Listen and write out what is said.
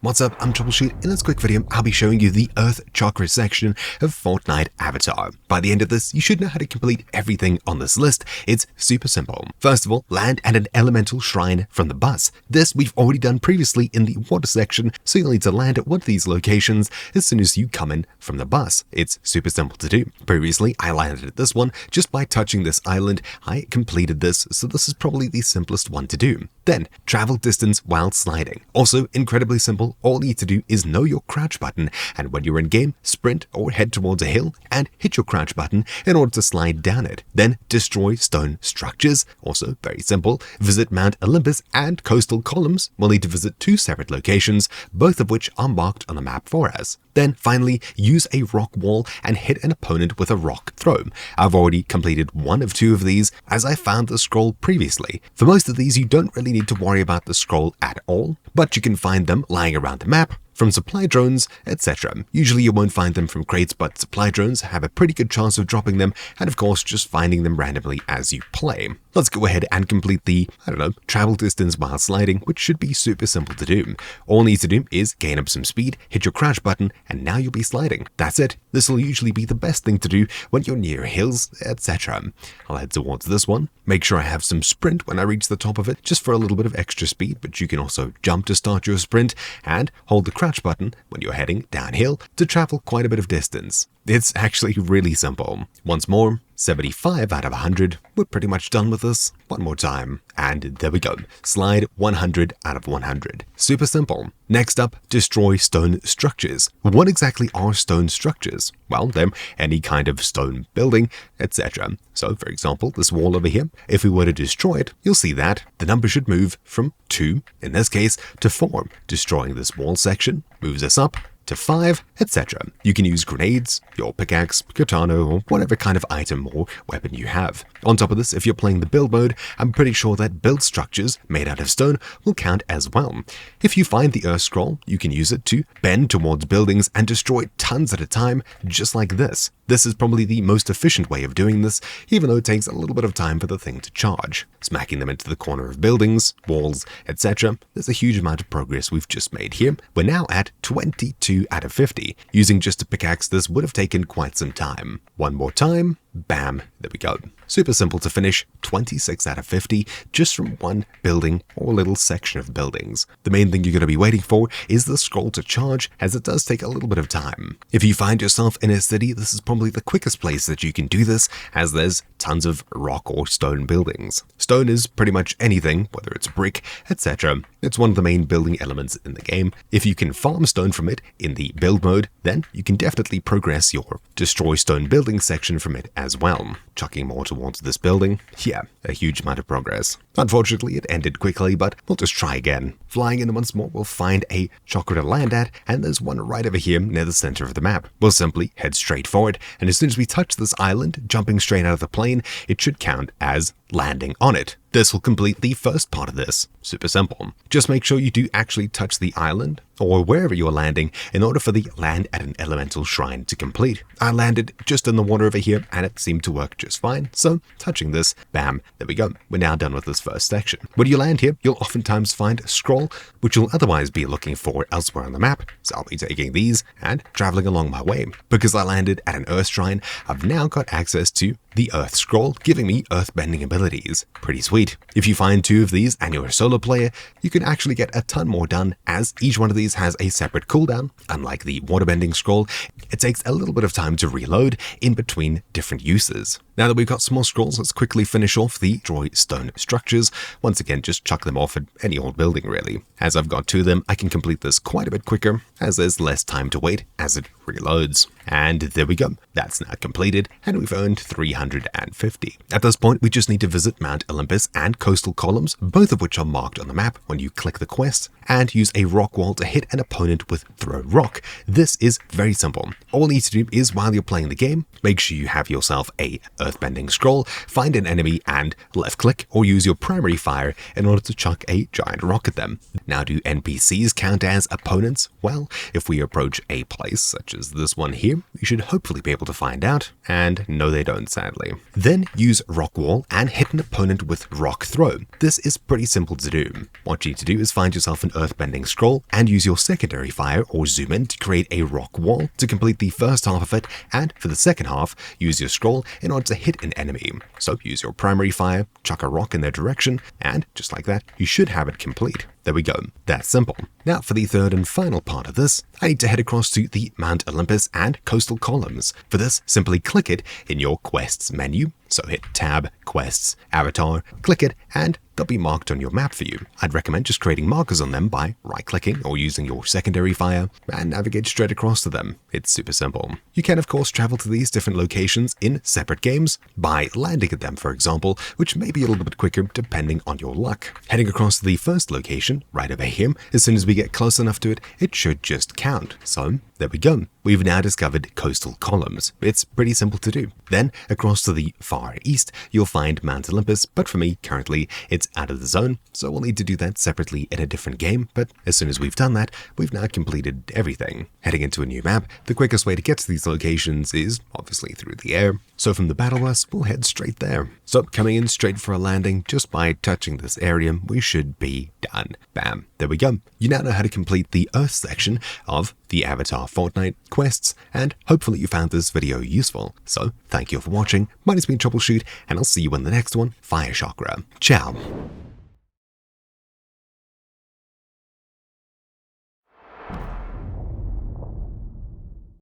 What's up, I'm Troubleshoot. In this quick video, I'll be showing you the Earth Chakra section of Fortnite Avatar. By the end of this, you should know how to complete everything on this list. It's super simple. First of all, land at an elemental shrine from the bus. This we've already done previously in the water section, so you'll need to land at one of these locations as soon as you come in from the bus. It's super simple to do. Previously, I landed at this one just by touching this island. I completed this, so this is probably the simplest one to do. Then, travel distance while sliding. Also, incredibly simple. All you need to do is know your crouch button, and when you're in game, sprint or head towards a hill and hit your crouch button in order to slide down it. Then, destroy stone structures. Also, very simple. Visit Mount Olympus and coastal columns. We'll need to visit two separate locations, both of which are marked on the map for us. Then, finally, use a rock wall and hit an opponent with a rock throw. I've already completed one of two of these, as I found the scroll previously. For most of these, you don't really need to worry about the scroll at all, but you can find them lying around the map, from supply drones, etc. Usually you won't find them from crates, but supply drones have a pretty good chance of dropping them, and of course just finding them randomly as you play. Let's go ahead and complete the, travel distance while sliding, which should be super simple to do. All you need to do is gain up some speed, hit your crouch button, and now you'll be sliding. That's it. This will usually be the best thing to do when you're near hills, etc. I'll head towards this one. Make sure I have some sprint when I reach the top of it, just for a little bit of extra speed, but you can also jump to start your sprint, and hold the crouch button when you're heading downhill to travel quite a bit of distance. It's actually really simple. Once more, 75 out of 100. We're pretty much done with this. One more time. And there we go. Slide 100 out of 100. Super simple. Next up, destroy stone structures. What exactly are stone structures? Well, they're any kind of stone building, etc. So, for example, this wall over here, if we were to destroy it, you'll see that the number should move from 2, in this case, to 4. Destroying this wall section moves us up to 5, etc. You can use grenades, your pickaxe, katana, or whatever kind of item or weapon you have. On top of this, if you're playing the build mode, I'm pretty sure that build structures made out of stone will count as well. If you find the Earth Scroll, you can use it to bend towards buildings and destroy tons at a time, just like this. This is probably the most efficient way of doing this, even though it takes a little bit of time for the thing to charge. Smacking them into the corner of buildings, walls, etc. There's a huge amount of progress we've just made here. We're now at 22 out of 50. Using just a pickaxe, this would have taken quite some time. One more time. Bam, there we go. Super simple to finish, 26 out of 50, just from one building or little section of buildings. The main thing you're going to be waiting for is the scroll to charge, as it does take a little bit of time. If you find yourself in a city, this is probably the quickest place that you can do this, as there's tons of rock or stone buildings. Stone is pretty much anything, whether it's brick, etc. It's one of the main building elements in the game. If you can farm stone from it in the build mode, then you can definitely progress your destroy stone building section from it as well. Chucking more towards this building, yeah, a huge amount of progress. Unfortunately, it ended quickly, but we'll just try again. Flying in once more, we'll find a chakra to land at, and there's one right over here near the center of the map. We'll simply head straight forward, and as soon as we touch this island, jumping straight out of the plane, it should count as landing on it. This will complete the first part of this. Super simple. Just make sure you do actually touch the island, or wherever you're landing, in order for the land at an elemental shrine to complete. I landed just in the water over here, and it seemed to work just fine, so touching this, bam, there we go. We're now done with this first section. When you land here, you'll oftentimes find a scroll, which you'll otherwise be looking for elsewhere on the map, so I'll be taking these and traveling along my way. Because I landed at an Earth Shrine, I've now got access to the Earth Scroll, giving me earthbending abilities. Pretty sweet. If you find 2 of these and you're a solo player, you can actually get a ton more done, as each one of these has a separate cooldown. Unlike the waterbending scroll, it takes a little bit of time to reload in between different uses. Now that we've got some more scrolls, let's quickly finish off the destroy stone structures. Once again, just chuck them off at any old building really. As I've got 2 of them, I can complete this quite a bit quicker, as there's less time to wait as it reloads. And there we go. That's now completed, and we've earned 350. At this point, we just need to visit Mount Olympus and coastal columns, both of which are marked on the map when you click the quest, and use a rock wall to hit an opponent with throw rock. This is very simple. All you need to do is, while you're playing the game, make sure you have yourself a earthbending scroll, find an enemy and left click or use your primary fire in order to chuck a giant rock at them. Now, do NPCs count as opponents? Well, if we approach a place such as this one here, here? You should hopefully be able to find out, and no they don't sadly. Then use Rock Wall and hit an opponent with Rock Throw. This is pretty simple to do. What you need to do is find yourself an earthbending scroll and use your secondary fire or zoom in to create a rock wall to complete the first half of it, and for the second half, use your scroll in order to hit an enemy. So use your primary fire, chuck a rock in their direction, and just like that, you should have it complete. There we go. That's simple. Now for the third and final part of this, I need to head across to the Mount Olympus and coastal columns. For this, simply click it in your quests menu. So hit Tab, Quests, Avatar, click it, and they'll be marked on your map for you. I'd recommend just creating markers on them by right-clicking or using your secondary fire and navigate straight across to them. It's super simple. You can of course travel to these different locations in separate games by landing at them, for example, which may be a little bit quicker depending on your luck. Heading across to the first location, right over here, as soon as we get close enough to it, it should just count. So there we go. We've now discovered coastal columns. It's pretty simple to do. Then across to the far east, you'll find Mount Olympus, but for me, currently, it's out of the zone, so we'll need to do that separately in a different game, but as soon as we've done that, we've now completed everything. Heading into a new map, the quickest way to get to these locations is obviously through the air, so from the battle bus, we'll head straight there. So coming in straight for a landing, just by touching this area, we should be done. Bam, there we go. You now know how to complete the Earth section of the Avatar Fortnite quests, and hopefully you found this video useful. So thank you for watching, mine has been Troubleshoot, and I'll see you in the next one. Fire Chakra. Ciao.